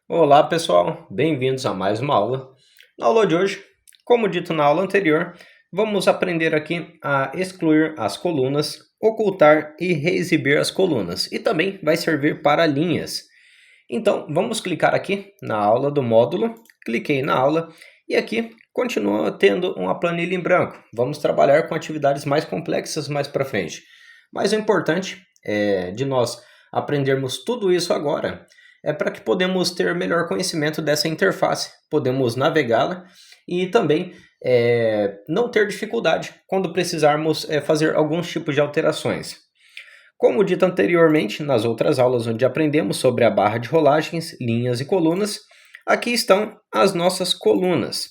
Olá pessoal, bem-vindos a mais uma aula. Na aula de hoje, como dito na aula anterior, vamos aprender aqui a excluir as colunas, ocultar e reexibir as colunas e também vai servir para linhas. Então vamos clicar aqui na aula do módulo, cliquei na aula e aqui continua tendo uma planilha em branco. Vamos trabalhar com atividades mais complexas mais para frente. Mas o importante é de nós aprendermos tudo isso agora é para que podemos ter melhor conhecimento dessa interface, podemos navegá-la e também não ter dificuldade quando precisarmos fazer alguns tipos de alterações. Como dito anteriormente, nas outras aulas onde aprendemos sobre a barra de rolagens, linhas e colunas, aqui estão as nossas colunas.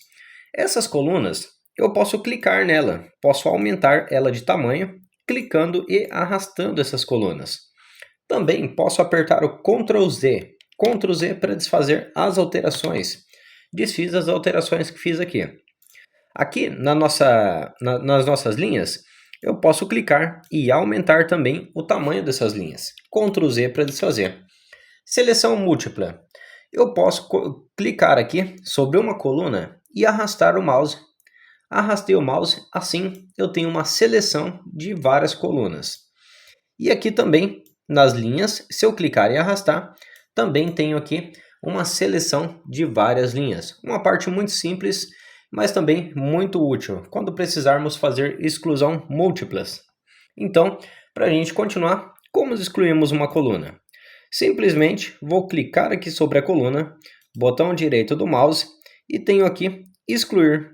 Essas colunas, eu posso clicar nela, posso aumentar ela de tamanho, clicando e arrastando essas colunas. Também posso apertar o Ctrl Z. Ctrl Z para desfazer as alterações. Desfiz as alterações que fiz aqui. Aqui nas nossas linhas, eu posso clicar e aumentar também o tamanho dessas linhas. Ctrl Z para desfazer. Seleção múltipla. Eu posso clicar aqui sobre uma coluna e arrastar o mouse. Arrastei o mouse, assim eu tenho uma seleção de várias colunas. E aqui também, nas linhas, se eu clicar e arrastar, também tenho aqui uma seleção de várias linhas. Uma parte muito simples, mas também muito útil, quando precisarmos fazer exclusão múltiplas. Então, para a gente continuar, como excluímos uma coluna? Simplesmente vou clicar aqui sobre a coluna, botão direito do mouse, e tenho aqui excluir.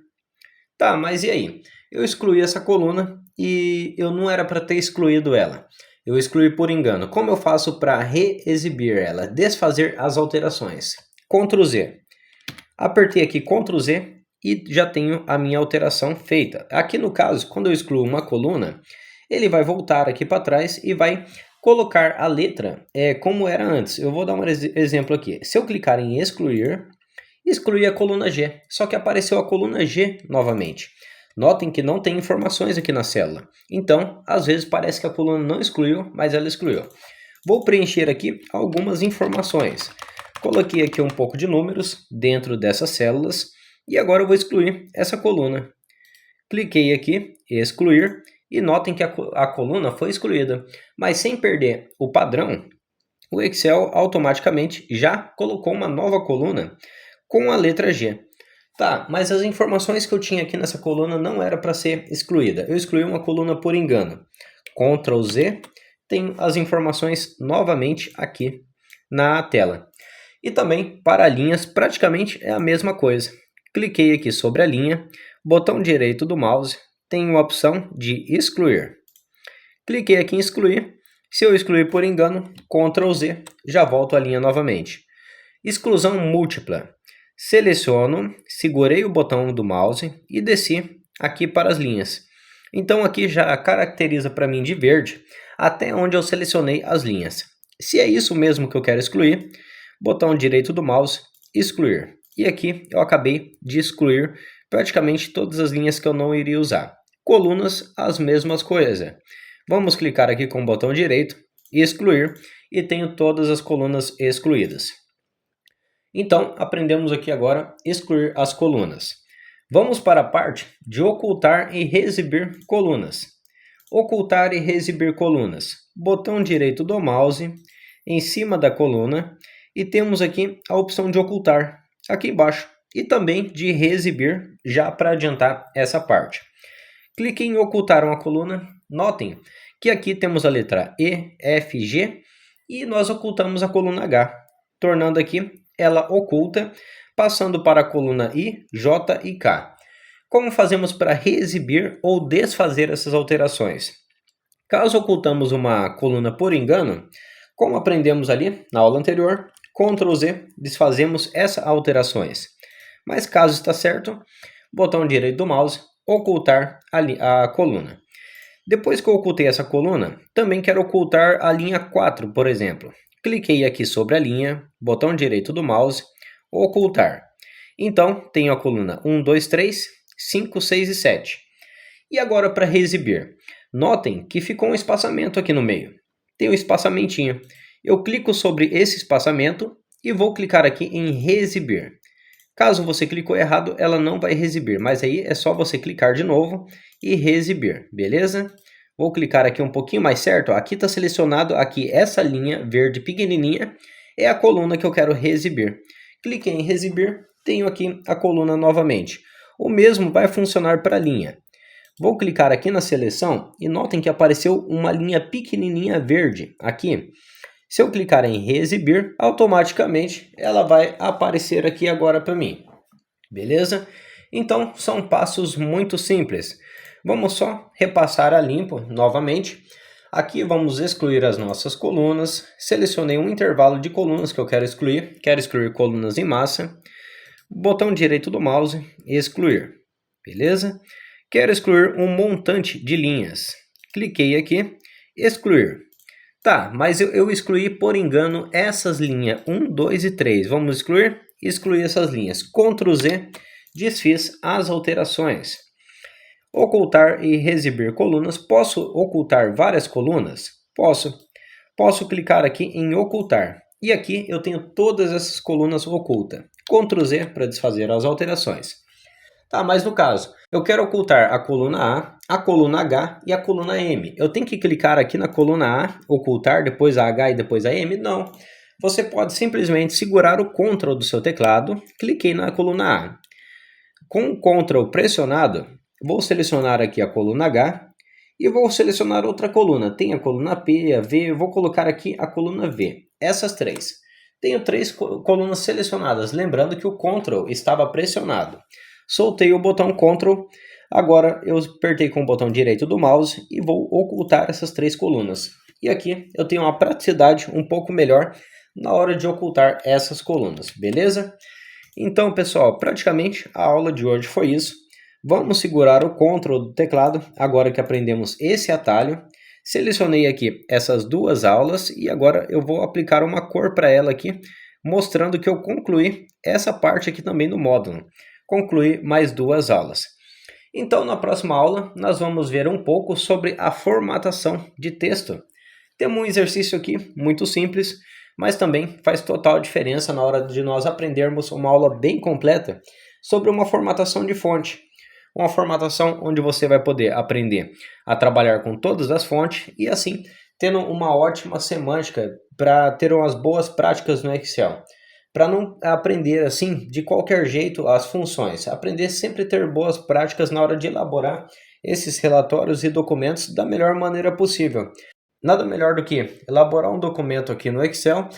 Tá, mas e aí? Eu excluí essa coluna e eu não era para ter excluído ela. Eu excluí por engano. Como eu faço para reexibir ela? Desfazer as alterações. Ctrl Z. Apertei aqui Ctrl Z e já tenho a minha alteração feita. Aqui no caso, quando eu excluo uma coluna, ele vai voltar aqui para trás e vai colocar a letra como era antes. Eu vou dar um exemplo aqui. Se eu clicar em excluir, excluí a coluna G, só que apareceu a coluna G novamente. Notem que não tem informações aqui na célula. Então, às vezes parece que a coluna não excluiu, mas ela excluiu. Vou preencher aqui algumas informações. Coloquei aqui um pouco de números dentro dessas células e agora eu vou excluir essa coluna. Cliquei aqui em excluir e notem que a coluna foi excluída, mas sem perder o padrão, o Excel automaticamente já colocou uma nova coluna com a letra G. Tá, mas as informações que eu tinha aqui nessa coluna não era para ser excluída. Eu excluí uma coluna por engano. Ctrl Z, tem as informações novamente aqui na tela. E também para linhas praticamente é a mesma coisa. Cliquei aqui sobre a linha, botão direito do mouse, tem a opção de excluir. Cliquei aqui em excluir. Se eu excluir por engano, Ctrl Z, já volto à linha novamente. Exclusão múltipla. Seleciono, segurei o botão do mouse e desci aqui para as linhas. Então aqui já caracteriza para mim de verde até onde eu selecionei as linhas. Se é isso mesmo que eu quero excluir, botão direito do mouse, excluir. E aqui eu acabei de excluir praticamente todas as linhas que eu não iria usar. Colunas, as mesmas coisas. Vamos clicar aqui com o botão direito, excluir, e tenho todas as colunas excluídas. Então, aprendemos aqui agora excluir as colunas. Vamos para a parte de ocultar e reexibir colunas. Ocultar e reexibir colunas. Botão direito do mouse, em cima da coluna, e temos aqui a opção de ocultar, aqui embaixo, e também de reexibir, já para adiantar essa parte. Clique em ocultar uma coluna, notem que aqui temos a letra E, F, G, e nós ocultamos a coluna H, tornando aqui ela oculta, passando para a coluna I, J e K. Como fazemos para reexibir ou desfazer essas alterações? Caso ocultamos uma coluna por engano, como aprendemos ali na aula anterior, Ctrl Z, desfazemos essas alterações. Mas caso está certo, botão direito do mouse, ocultar a coluna. Depois que eu ocultei essa coluna, também quero ocultar a linha 4, por exemplo. Cliquei aqui sobre a linha, botão direito do mouse, ocultar. Então, tenho a coluna 1, 2, 3, 5, 6 e 7. E agora para reexibir. Notem que ficou um espaçamento aqui no meio. Tem um espaçamentinho. Eu clico sobre esse espaçamento e vou clicar aqui em reexibir. Caso você clicou errado, ela não vai reexibir, mas aí é só você clicar de novo e reexibir, beleza? Vou clicar aqui um pouquinho mais certo, ó, aqui está selecionado aqui essa linha verde pequenininha, é a coluna que eu quero reexibir. Cliquei em reexibir, tenho aqui a coluna novamente. O mesmo vai funcionar para a linha. Vou clicar aqui na seleção e notem que apareceu uma linha pequenininha verde aqui. Se eu clicar em reexibir, automaticamente ela vai aparecer aqui agora para mim. Beleza? Então, são passos muito simples. Vamos só repassar a limpo novamente. Aqui vamos excluir as nossas colunas. Selecionei um intervalo de colunas que eu quero excluir colunas em massa. Botão direito do mouse, excluir. Beleza? Quero excluir um montante de linhas. Cliquei aqui, excluir. Tá, mas eu excluí por engano essas linhas 1, 2 e 3. Vamos excluir? Excluir essas linhas. Ctrl Z, desfiz as alterações. Ocultar e reexibir colunas. Posso ocultar várias colunas? Posso. Posso clicar aqui em ocultar. E aqui eu tenho todas essas colunas ocultas. Ctrl Z para desfazer as alterações. Tá, mas no caso, eu quero ocultar a coluna A, a coluna H e a coluna M. Eu tenho que clicar aqui na coluna A, ocultar, depois a H e depois a M? Não. Você pode simplesmente segurar o Ctrl do seu teclado, cliquei na coluna A. Com o Ctrl pressionado, vou selecionar aqui a coluna H e vou selecionar outra coluna. Tem a coluna P, a V, eu vou colocar aqui a coluna V. Essas três. Tenho três colunas selecionadas, lembrando que o Ctrl estava pressionado. Soltei o botão Ctrl, agora eu apertei com o botão direito do mouse e vou ocultar essas três colunas. E aqui eu tenho uma praticidade um pouco melhor na hora de ocultar essas colunas, beleza? Então, pessoal, praticamente a aula de hoje foi isso. Vamos segurar o Ctrl do teclado, agora que aprendemos esse atalho. Selecionei aqui essas duas aulas e agora eu vou aplicar uma cor para ela aqui, mostrando que eu concluí essa parte aqui também do módulo. Concluir mais duas aulas. Então, na próxima aula, nós vamos ver um pouco sobre a formatação de texto. Temos um exercício aqui muito simples, mas também faz total diferença na hora de nós aprendermos uma aula bem completa sobre uma formatação de fonte. Uma formatação onde você vai poder aprender a trabalhar com todas as fontes e assim tendo uma ótima semântica para ter umas boas práticas no Excel. Para não aprender assim de qualquer jeito as funções, aprender sempre a ter boas práticas na hora de elaborar esses relatórios e documentos da melhor maneira possível. Nada melhor do que elaborar um documento aqui no Excel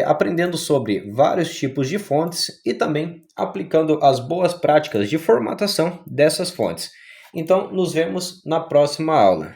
aprendendo sobre vários tipos de fontes e também aplicando as boas práticas de formatação dessas fontes. Então, nos vemos na próxima aula.